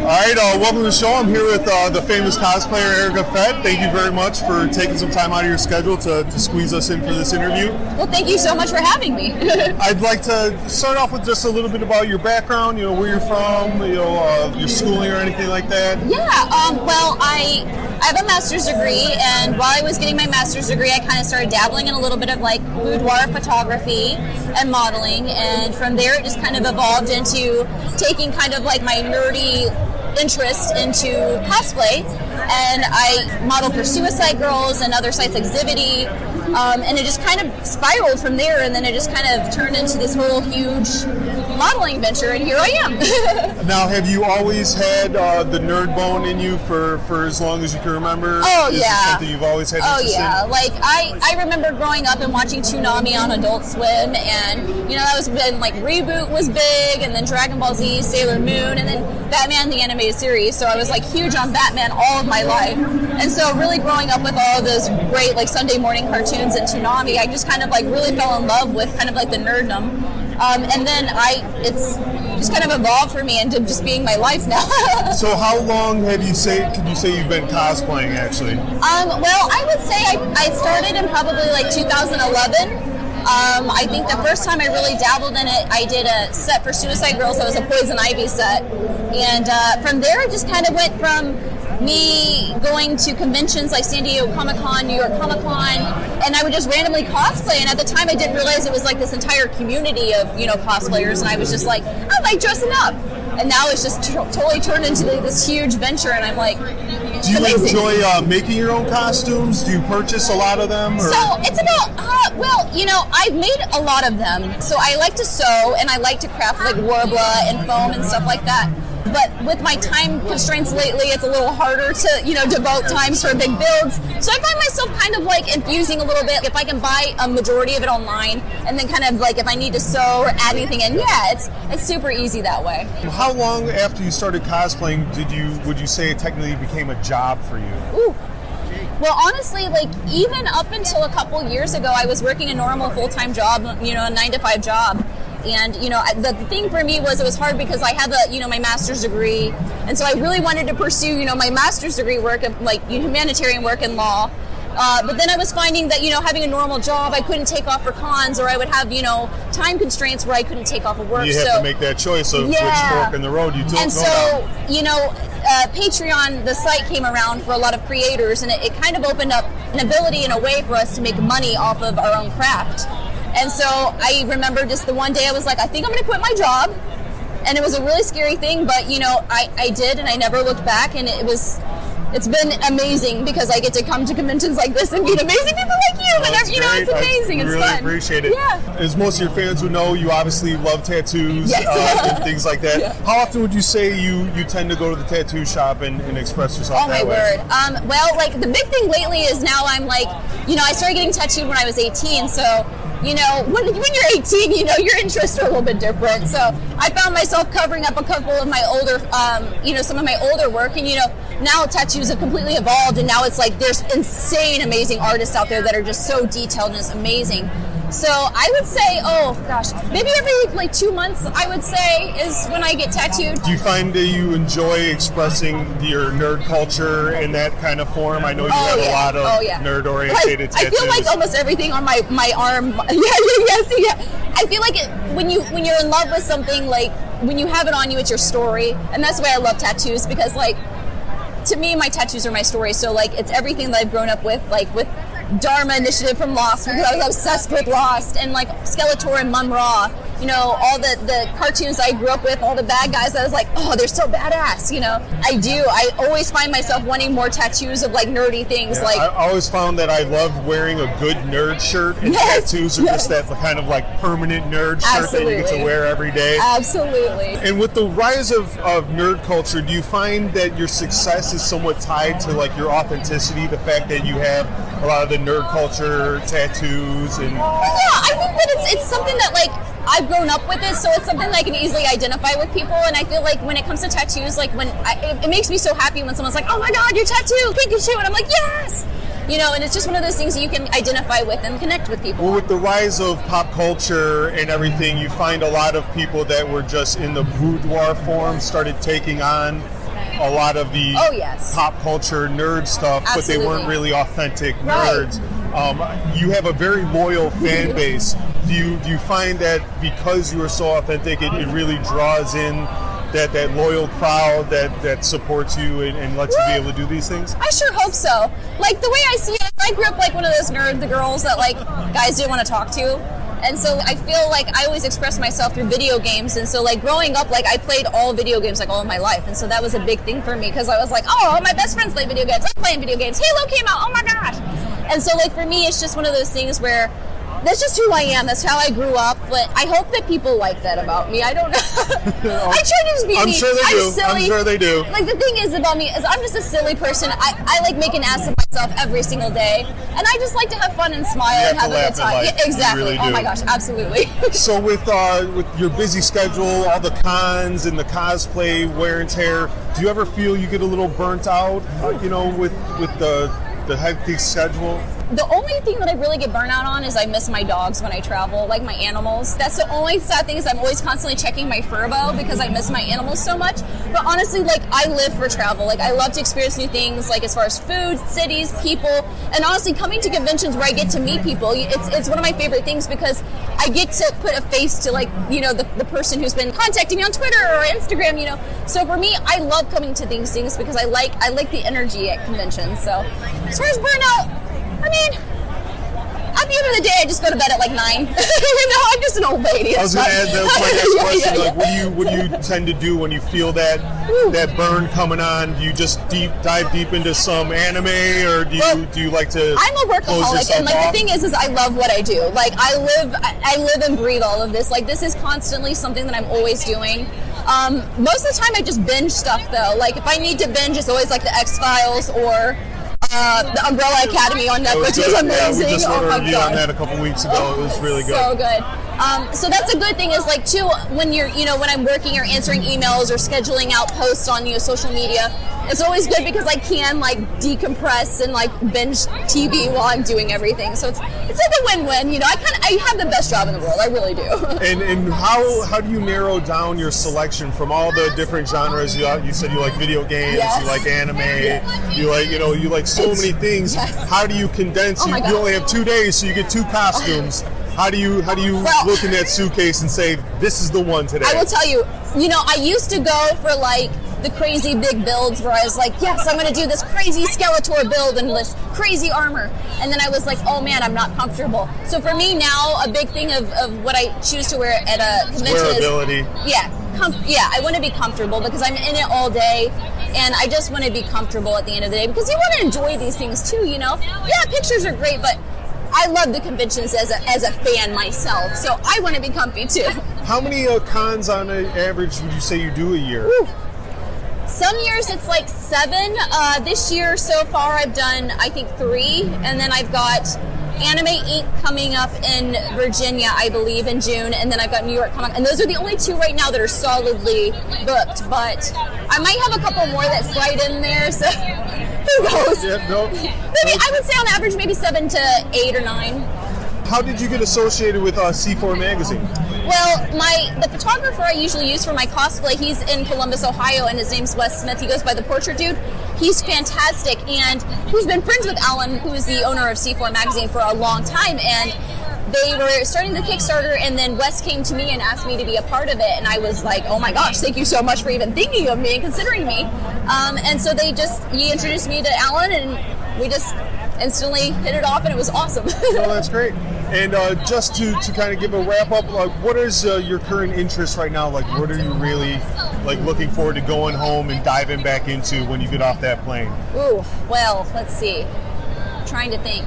All right, welcome to the show. I'm here with the famous cosplayer Erica Fett. Thank you very much for taking some time out of your schedule to squeeze us in for this interview. Well, thank you so much for having me. I'd like to start off with just a little bit about your background, where you're from, your schooling or anything like that. Yeah, well, I have a master's degree, and while I was getting my master's degree, I kind of started dabbling in a little bit of like boudoir photography and modeling, and from there it just kind of evolved into taking kind of like my nerdy interest into cosplay, and I modeled for Suicide Girls and other sites like Zivity, and it just kind of spiraled from there, and then it just kind of turned into this whole huge modeling venture, and here I am. Now, have you always had the nerd bone in you for as long as you can remember? Oh, Is yeah. It something you've always had interest in? Like I remember growing up and watching Toonami on Adult Swim, and that was when like Reboot was big, and then Dragon Ball Z, Sailor Moon, and then Batman the animated series. So I was like huge on Batman all of my life, and so really growing up with all of those great like Sunday morning cartoons and Toonami, I just kind of like really fell in love with kind of like the nerddom. And then it's just kind of evolved for me into just being my life now. So how long could you say you've been cosplaying actually? Well, I would say I started in probably like 2011. I think the first time I really dabbled in it, I did a set for Suicide Girls. That was a Poison Ivy set. And from there, it just kind of went from me going to conventions like San Diego Comic-Con, New York Comic-Con, and I would just randomly cosplay. And at the time, I didn't realize it was like this entire community of, cosplayers. And I was just like, I like dressing up. And now it's just totally turned into this huge venture. And I'm like, do you enjoy making your own costumes? Do you purchase a lot of them? Or? So it's about, I've made a lot of them. So I like to sew, and I like to craft like Warbla and foam and stuff like that. But with my time constraints lately, it's a little harder to, devote times for big builds. So I find myself kind of like infusing a little bit. If I can buy a majority of it online, and then kind of like if I need to sew or add anything in, it's super easy that way. How long after you started cosplaying would you say it technically became a job for you? Ooh. Well, honestly, like even up until a couple years ago, I was working a normal full-time job, a 9-to-5 job. And, the thing for me was it was hard because I have my master's degree. And so I really wanted to pursue, my master's degree work, like humanitarian work in law. But then I was finding that, having a normal job, I couldn't take off for cons, or I would have, time constraints where I couldn't take off of work. You have to make that choice of which fork in the road you took. And so, Patreon, the site came around for a lot of creators, and it kind of opened up an ability and a way for us to make money off of our own craft. And so I remember just the one day I was like, I think I'm going to quit my job. And it was a really scary thing, but, I did, and I never looked back. And it's been amazing because I get to come to conventions like this and meet amazing people like you. And, it's amazing. It's really fun. Appreciate it. Yeah. As most of your fans would know, you obviously love tattoos and things like that. Yeah. How often would you say you tend to go to the tattoo shop and express yourself that way? Oh, my word. Well, like, the big thing lately is now I'm like, I started getting tattooed when I was 18, so... when you're 18, your interests are a little bit different. So I found myself covering up a couple of my older, some of my older work. And, now tattoos have completely evolved. And now it's like there's insane, amazing artists out there that are just so detailed and it's amazing. So I would say, maybe every like 2 months, I would say, is when I get tattooed. Do you find that you enjoy expressing your nerd culture in that kind of form? I know you have a lot of nerd-oriented tattoos. I feel like almost everything on my arm. I feel like when you're in love with something, like when you have it on you, it's your story, and that's why I love tattoos, because like to me, my tattoos are my story. So like it's everything that I've grown up with, like with Dharma Initiative from Lost, because I was obsessed with Lost, and like Skeletor and Mun-Ra, all the cartoons I grew up with, all the bad guys, I was like, they're so badass, I always find myself wanting more tattoos of like nerdy things. Yeah, I always found that I love wearing a good nerd shirt, and tattoos are just that kind of like permanent nerd shirt that you get to wear every day. Absolutely. And with the rise of nerd culture, do you find that your success is somewhat tied to like your authenticity, the fact that you have a lot of the nerd culture tattoos? And I think that it's something that like I've grown up with it, so it's something that I can easily identify with people. And I feel like when it comes to tattoos, like it makes me so happy when someone's like, "Oh my God, your tattoo, Pikachu," and I'm like, "Yes." And it's just one of those things that you can identify with and connect with people. Well, with the rise of pop culture and everything, you find a lot of people that were just in the boudoir form started taking on a lot of the Oh, yes. pop culture nerd stuff, but they weren't Absolutely. really authentic Right. nerds. You have a very loyal fan base. Do you find that because you are so authentic, it really draws in that loyal crowd that supports you and lets you be able to do these things? I sure hope so. Like, the way I see it, I grew up like one of those the girls that like guys didn't want to talk to. And so I feel like I always express myself through video games. And so like growing up, like I played all video games like all of my life. And so that was a big thing for me because I was like, oh, all my best friends play video games. I'm playing video games. Halo came out. Oh my gosh. And so like for me, it's just one of those things where that's just who I am. That's how I grew up. But I hope that people like that about me. I don't know. I try to just be I'm me. sure they do. Silly. I'm sure they do. Like the thing is about me is I'm just a silly person. I like make an ass of myself every single day, and I just like to have fun and smile and have a good time. Yeah, exactly. You really Oh do. my gosh, absolutely. So with your busy schedule, all the cons and the cosplay wear and tear, do you ever feel you get a little burnt out? With the hectic schedule. The only thing that I really get burnt out on is I miss my dogs when I travel, like my animals. That's the only sad thing is I'm always constantly checking my Furbo because I miss my animals so much. But honestly, like I live for travel. Like I love to experience new things, like as far as food, cities, people, and honestly coming to conventions where I get to meet people. It's one of my favorite things because I get to put a face to like, the person who's been contacting me on Twitter or Instagram, So for me, I love coming to these things because I like the energy at conventions. So as far as burnout, I mean, at the end of the day, I just go to bed at like 9. I'm just an old lady. I was going to add that was my next question. Like, what do you tend to do when you feel that burn coming on? Do you just dive deep into some anime, or do you like to? I'm a workaholic, and like off? the thing is I love what I do. Like I live and breathe all of this. Like this is constantly something that I'm always doing. Most of the time, I just binge stuff though. Like if I need to binge, it's always like the X-Files or the Umbrella Academy on Netflix is amazing. Yeah, we just wrote a review on God. that a couple weeks ago. It was really good. So good. So that's a good thing is like too when you're when I'm working or answering emails or scheduling out posts on social media, it's always good because I can like decompress and like binge TV while I'm doing everything. So it's like a win-win. I have the best job in the world. I really do. And how do you narrow down your selection from all the different genres? You said you like video games, Yes. you like anime, you like so many things. Yes. How do you condense? Oh my You God. only have 2 days, so you get 2 costumes. How do you look in that suitcase and say this is the one today? I will tell you, I used to go for like the crazy big builds where I was like, yes, I'm going to do this crazy Skeletor build and this crazy armor. And then I was like, oh man, I'm not comfortable. So for me now, a big thing of what I choose to wear at a convention Wearability. is, I want to be comfortable because I'm in it all day. And I just want to be comfortable at the end of the day because you want to enjoy these things too, Yeah, pictures are great, but I love the conventions as a fan myself, so I want to be comfy too. How many cons on an average would you say you do a year? Whew. Some years it's like 7. This year so far I've done I think 3, and then I've got Anime Inc. coming up in Virginia, I believe, in June, and then I've got New York coming up, and those are the only 2 right now that are solidly booked. But I might have a couple more that slide in there, so who knows? Yeah, no. Maybe I would say on average maybe 7 to 8 or 9. How did you get associated with C4 Magazine? Well, the photographer I usually use for my cosplay, he's in Columbus, Ohio, and his name's Wes Smith. He goes by the Portrait Dude. He's fantastic, and he's been friends with Alan, who is the owner of C4 Magazine, for a long time, and they were starting the Kickstarter, and then Wes came to me and asked me to be a part of it, and I was like, oh my gosh, thank you so much for even thinking of me and considering me. And so he introduced me to Alan, and we just instantly hit it off, and it was awesome. Oh, that's great. And just to kind of give a wrap up, what is your current interest right now? Like, what are you really looking forward to going home and diving back into when you get off that plane? Ooh, well, let's see. Trying to think.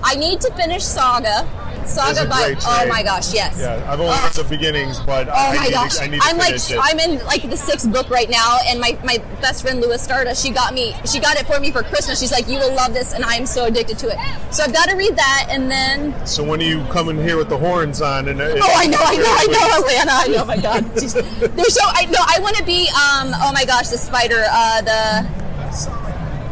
I need to finish Saga. That's a great oh trade. my gosh, yes. Yeah, I've only read the beginnings, but I need to finish it. I'm in like the 6th book right now, and my best friend Louis Stardust, she got it for me for Christmas. She's like, you will love this, and I'm so addicted to it. So I've got to read that, and then. So when are you coming here with the horns on? And I know, Atlanta. I know, my God. They're so. I want to be. Oh my gosh, the spider.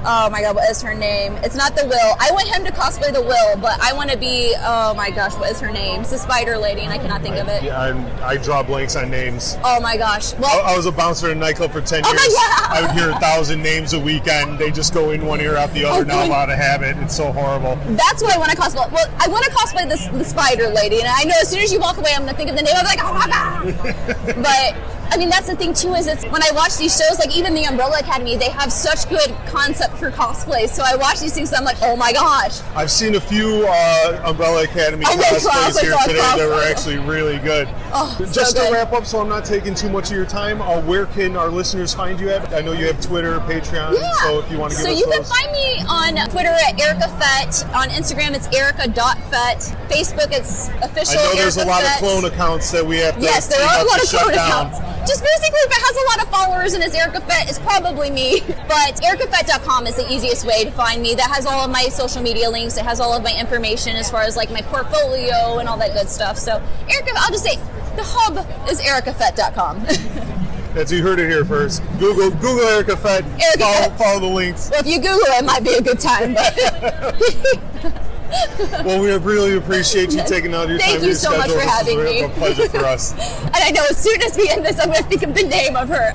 Oh my god, what is her name? It's not the Will. I want him to cosplay the Will, but I want to be, oh my gosh, what is her name? It's the spider lady, and I cannot think of it. Yeah, I draw blanks on names. Oh my gosh. Well, I was a bouncer in a nightclub for 10 years. Oh my God. I would hear 1,000 names a weekend. They just go in one ear out the other. Now I'm out of habit. It's so horrible. that's what I want to cosplay. Well, I want to cosplay the spider lady, and I know as soon as you walk away, I'm going to think of the name. I'm like, oh my god. But I mean, that's the thing too, is it's when I watch these shows, like even the Umbrella Academy, they have such good concept for cosplay. So I watch these things and I'm like, oh my gosh. I've seen a few Umbrella Academy cosplays here today that were actually really good. Oh, Just so to good. wrap up, so I'm not taking too much of your time, where can our listeners find you at? I know you have Twitter, Patreon, so if you want to give us So you can those. find me on Twitter at Erica Fett. On Instagram, it's erica.fett. Facebook, it's official I know there's Erica a lot Fett. of clone accounts that we have to Yes, there we are have a lot to of shut clone down. accounts. Just basically, if it has a lot of followers and it's Erica Fett, it's probably me. But ericafett.com is the easiest way to find me. That has all of my social media links. It has all of my information as far as like my portfolio and all that good stuff. So Erica, I'll just say the hub is ericafett.com. That's you heard it here first. Google Erica Fett. Erica Fett. Follow the links. Well, if you Google it, it might be a good time. But Well, we really appreciate you taking out your time. Thank you so much for having me. This is a pleasure for us. And I know as soon as we end this, I'm going to think of the name of her.